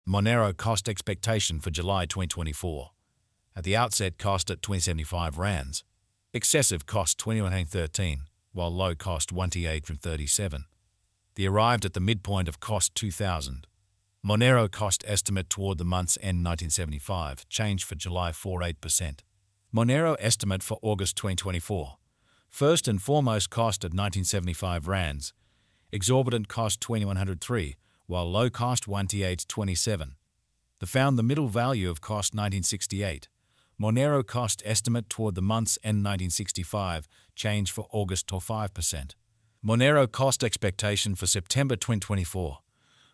Monero cost expectation for July 2024. At the outset, cost at 2075 rands. Excessive cost 21.13, while low cost 1.38.37. The arrived at the midpoint of cost 2000. Monero cost estimate toward the month's end 1975, change for July 4.8%. Monero estimate for August 2024. First and foremost cost at 1975 rands. Exorbitant cost 2103, while low cost 1.28.27. The found the middle value of cost 1968. Monero cost estimate toward the month's end 1965, change for August to 5%. Monero cost expectation for September 2024.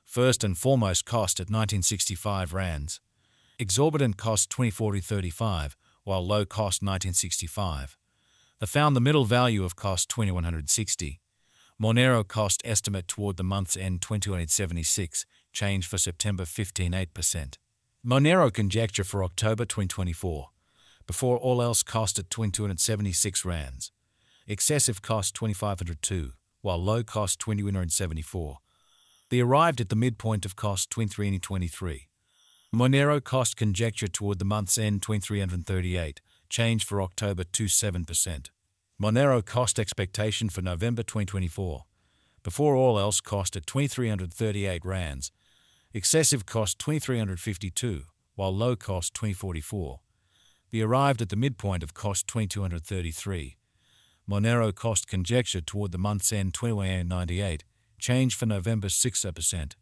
First and foremost cost at 1965 rands. Exorbitant cost 24.35, while low cost 1965. The found the middle value of cost 2160. Monero cost estimate toward the month's end 2176, change for September 15.8%. Monero conjecture for October 2024. Before all else cost at 2276 rands. Excessive cost 2502, while low cost 2174. They arrived at the midpoint of cost 2323. Monero cost conjecture toward the month's end 2338, change for October 27%. Monero cost expectation for November 2024. Before all else cost at 2338 rands. Excessive cost 2352, while low cost 2044. They arrived at the midpoint of cost 2233. Monero cost conjecture toward the month's end 2198, change for November 6%.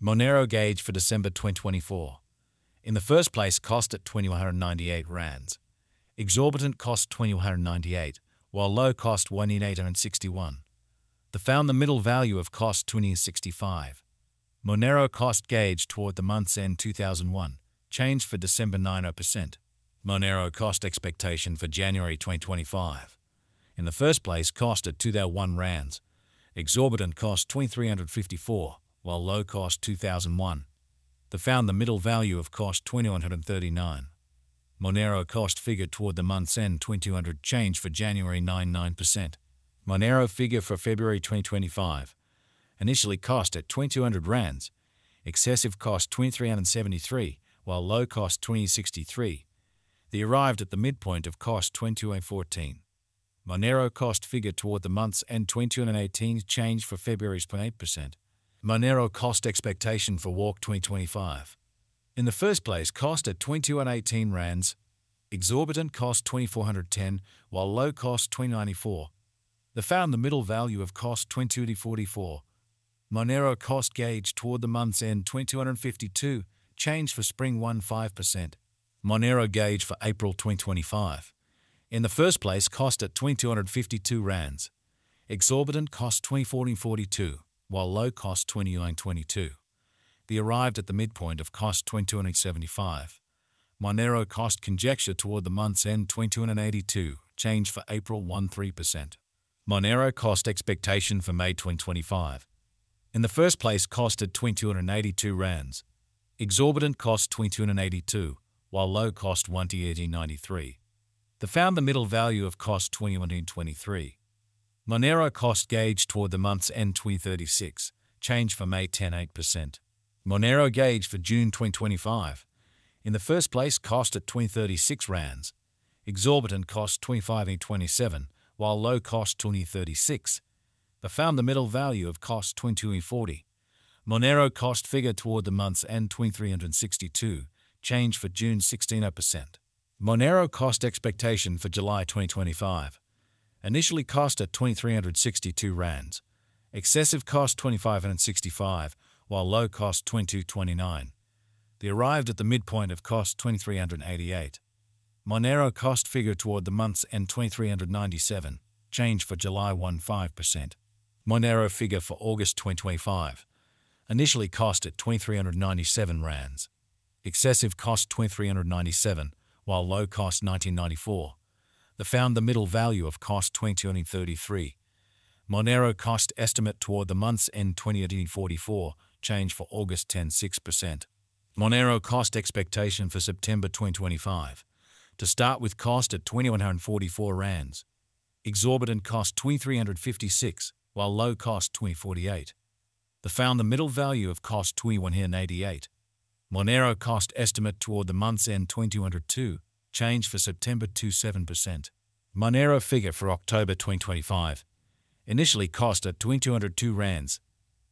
Monero gauge for December 2024. In the first place cost at 2198 rands. Exorbitant cost 2198, while low cost 1861. The found the middle value of cost 2065. Monero cost gauge toward the month's end 2001, change for December 90%. Monero cost expectation for January 2025. In the first place cost at 2001 rands. Exorbitant cost 2354, while low cost 2001. The found the middle value of cost 2139. Monero cost figure toward the month's end 2200, change for January 99%. Monero figure for February 2025. Initially cost at 2200 rands. Excessive cost 2373, while low cost 2063. They arrived at the midpoint of cost 2214. Monero cost figure toward the month's end 2218, change for February's 0.8%. Monero cost expectation for Walk 2025. In the first place cost at 2118 rands. Exorbitant cost 2410, while low cost 2094. They found the middle value of cost 2244. Monero cost gauge toward the month's end 2252, change for spring 15%. Monero gauge for April 2025. In the first place cost at 2252 rands. Exorbitant cost 2014.42, while low cost 29.22. They arrived at the midpoint of cost 2275. Monero cost conjecture toward the month's end 2282, change for April 13%. Monero cost expectation for May 2025. In the first place cost at 2282 rands. Exorbitant cost 2282, while low cost 1.1893. They found the middle value of cost 21.23. Monero cost gauge toward the month's end 2036, change for May 10.8%. Monero gauge for June 2025. In the first place cost at 2036 rands. Exorbitant cost 25.27, while low cost 2036. They found the middle value of cost 22.40. Monero cost figure toward the month's end 2362, change for June 16%. Monero cost expectation for July 2025. Initially cost at 2362 rands. Excessive cost 2565, while low cost 2229. They arrived at the midpoint of cost 2388. Monero cost figure toward the month's end 2397, change for July 15%. Monero figure for August 2025. Initially cost at 2397 rands. Excessive cost 2397, while low cost 1994. They found the middle value of cost 2033. Monero cost estimate toward the month's end 2044, change for August 10.6%. Monero cost expectation for September 2025. To start with cost at 2144 rands. Exorbitant cost 2356, while low cost 2048. They found the middle value of cost 2188. Monero cost estimate toward the month's end 2002, change for September 27%. Monero figure for October 2025. Initially cost at 2202 rands,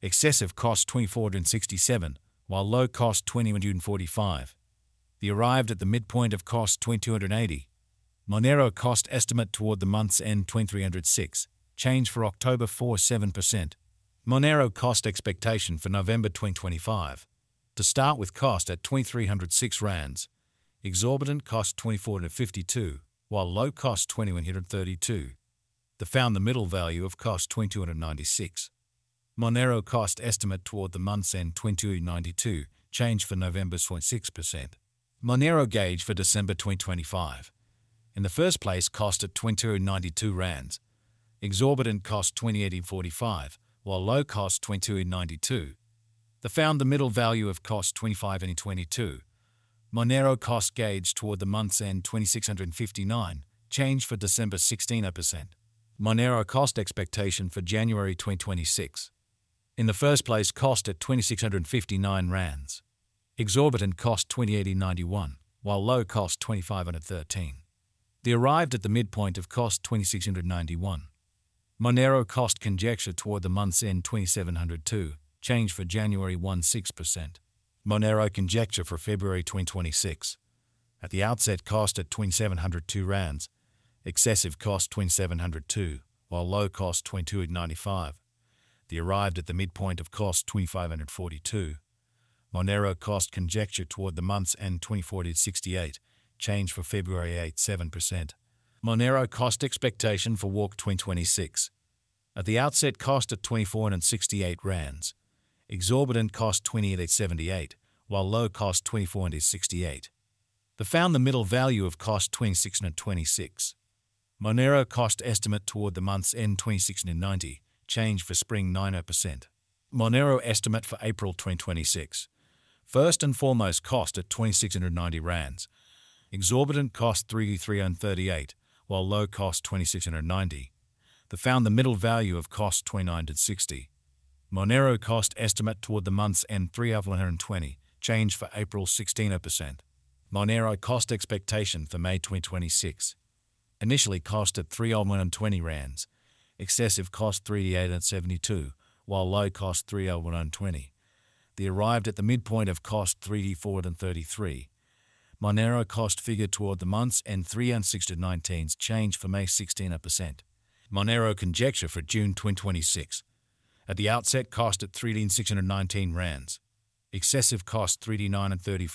excessive cost 2467, while low cost 2145. The arrived at the midpoint of cost 2280. Monero cost estimate toward the month's end 2306, change for October 7%. Monero cost expectation for November 2025. To start with cost at 2306 rands, exorbitant cost 2452, while low cost 2132. The found the middle value of cost 2296. Monero cost estimate toward the month's end 2292, change for November 6%. Monero gauge for December 2025. In the first place cost at 2292 rands, exorbitant cost 2045, while low cost 2292. The found the middle value of cost 2522. Monero cost gauge toward the month's end 2659, change for December 16%. Monero cost expectation for January 2026. In the first place cost at 2659 rands, exorbitant cost 2080.91, while low cost 2513. The arrived at the midpoint of cost 2691. Monero cost conjecture toward the month's end 2702, change for January 16%. Monero conjecture for February 2026. At the outset cost at 2702 rands, excessive cost 2702, while low cost 2295. The arrived at the midpoint of cost 2542. Monero cost conjecture toward the month's end 2040.68, change for February 7%. Monero cost expectation for walk 2026. At the outset cost at 2468 rands, exorbitant cost 2878, while low cost 2468. The found the middle value of cost 2626. Monero cost estimate toward the month's end 2690, change for spring 9%. Monero estimate for April 2026. First and foremost cost at 2690 rands, exorbitant cost 3338, while low cost 2690. The found the middle value of cost 2960. Monero cost estimate toward the month's end 3120, change for April 16%. Monero cost expectation for May 2026. Initially cost at 30120 rands, excessive cost 3872, while low cost 30120. The arrived at the midpoint of cost 3D433. Monero cost figure toward the month's end 319's change for May 16%. Monero conjecture for June 2026. At the outset cost at 3D619 rands, excessive cost 3D934.